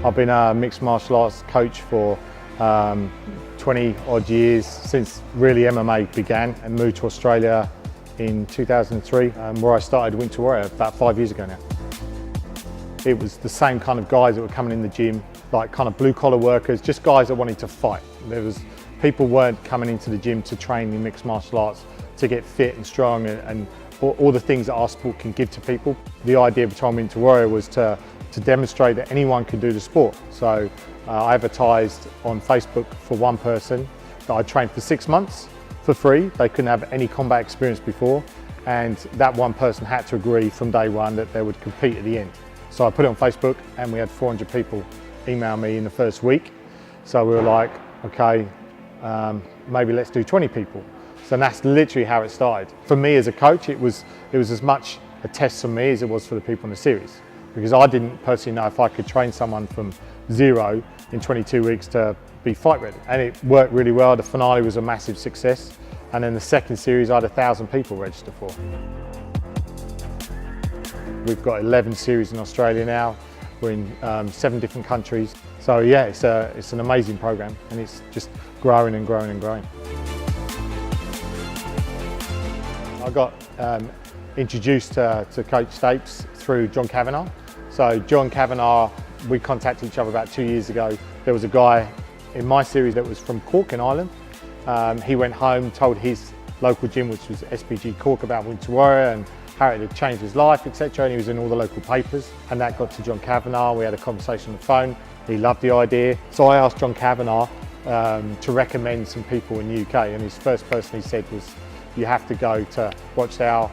I've been a mixed martial arts coach for 20 odd years since really MMA began, and moved to Australia in 2003 where I started Wimp-2-Warrior about 5 years ago now. It was the same kind of guys that were coming in the gym, like kind of blue collar workers, just guys that wanted to fight. People weren't coming into the gym to train in mixed martial arts to get fit and strong and all the things that our sport can give to people. The idea behind Wimp-2-Warrior was to demonstrate that anyone can do the sport. So I advertised on Facebook for one person that I trained for 6 months for free. They couldn't have any combat experience before, and that one person had to agree from day one that they would compete at the end. So I put it on Facebook and we had 400 people email me in the first week. So we were like, okay, maybe let's do 20 people. So that's literally how it started. For me as a coach, it was as much a test for me as it was for the people in the series, because I didn't personally know if I could train someone from 0 in 22 weeks to be fight ready. And it worked really well. The finale was a massive success. And then the second series, I had 1,000 people register for. We've got 11 series in Australia now. We're in 7 different countries. So yeah, it's an amazing program, and it's just growing and growing and growing. I got introduced to Coach Stapes through John Kavanagh. So John Kavanagh, we contacted each other about 2 years ago. There was a guy in my series that was from Cork in Ireland. He went home, told his local gym, which was SPG Cork, about Wimp-2-Warrior and how it had changed his life, etc. And he was in all the local papers. And that got to John Kavanagh. We had a conversation on the phone. He loved the idea. So I asked John Kavanagh to recommend some people in the UK. And his first person he said was, you have to go to Rochdale.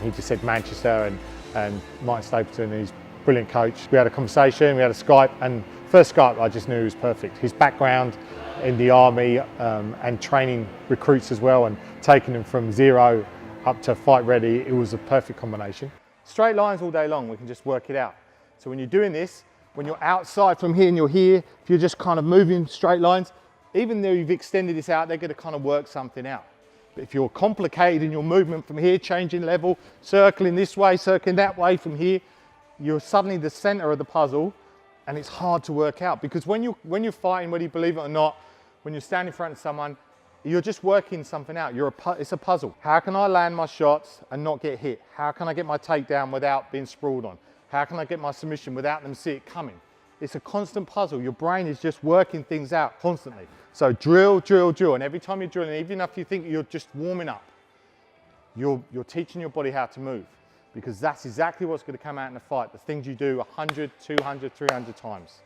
He just said Manchester, and Martin Stapleton, he's a brilliant coach. We had a conversation, we had a Skype, and first Skype I just knew he was perfect. His background in the army and training recruits as well, and taking them from 0 up to fight ready, it was a perfect combination. Straight lines all day long, we can just work it out. So when you're doing this, when you're outside from here and you're here, if you're just kind of moving straight lines, even though you've extended this out, they're going to kind of work something out. But if you're complicated in your movement from here, changing level, circling this way, circling that way from here, you're suddenly the center of the puzzle, and it's hard to work out. Because when you're fighting, whether you believe it or not, when you're standing in front of someone, you're just working something out. It's a puzzle. How can I land my shots and not get hit? How can I get my takedown without being sprawled on? How can I get my submission without them see it coming? It's a constant puzzle. Your brain is just working things out constantly. So drill, drill, drill. And every time you're drilling, even if you think you're just warming up, you're teaching your body how to move, because that's exactly what's going to come out in a fight. The things you do 100, 200, 300 times.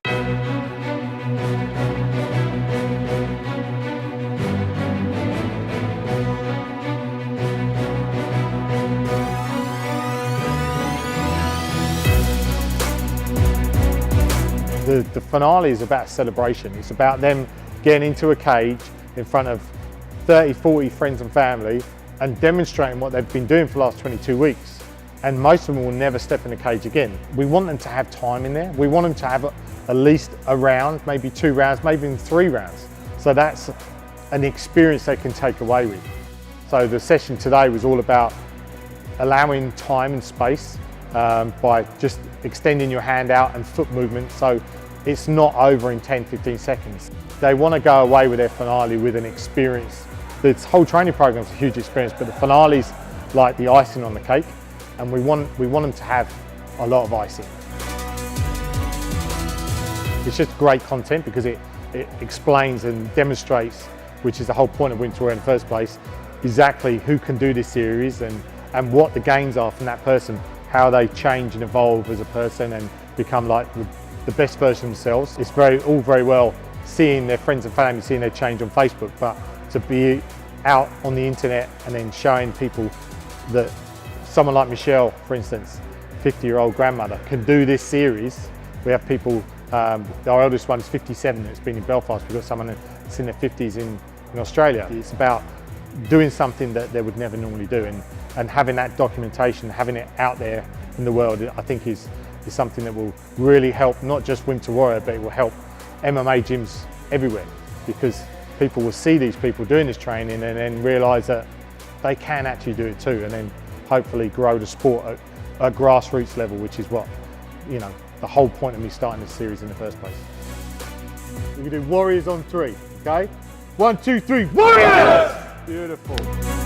The finale is about celebration. It's about them getting into a cage in front of 30, 40 friends and family and demonstrating what they've been doing for the last 22 weeks. And most of them will never step in the cage again. We want them to have time in there. We want them to have at least a round, maybe 2 rounds, maybe even 3 rounds. So that's an experience they can take away with. So the session today was all about allowing time and space by just extending your hand out and foot movement, so it's not over in 10, 15 seconds. They want to go away with their finale with an experience. This whole training program is a huge experience, but the finale's like the icing on the cake, and we want them to have a lot of icing. It's just great content because it explains and demonstrates, which is the whole point of Wimp-2-Warrior in the first place, exactly who can do this series and what the gains are from that person, how they change and evolve as a person and become like the best version of themselves. It's all very well seeing their friends and family, seeing their change on Facebook, but to be out on the internet and then showing people that someone like Michelle, for instance, 50-year-old grandmother, can do this series. We have people, our eldest one is 57, it's been in Belfast. We've got someone that's in their 50s in Australia. It's about doing something that they would never normally do, and having that documentation, having it out there in the world, I think is something that will really help not just Wimp-2-Warrior, but it will help MMA gyms everywhere, because people will see these people doing this training and then realise that they can actually do it too, and then hopefully grow the sport at grassroots level, which is what the whole point of me starting this series in the first place. We're gonna do Warriors on 3, okay? 1, 2, 3, Warriors! Beautiful.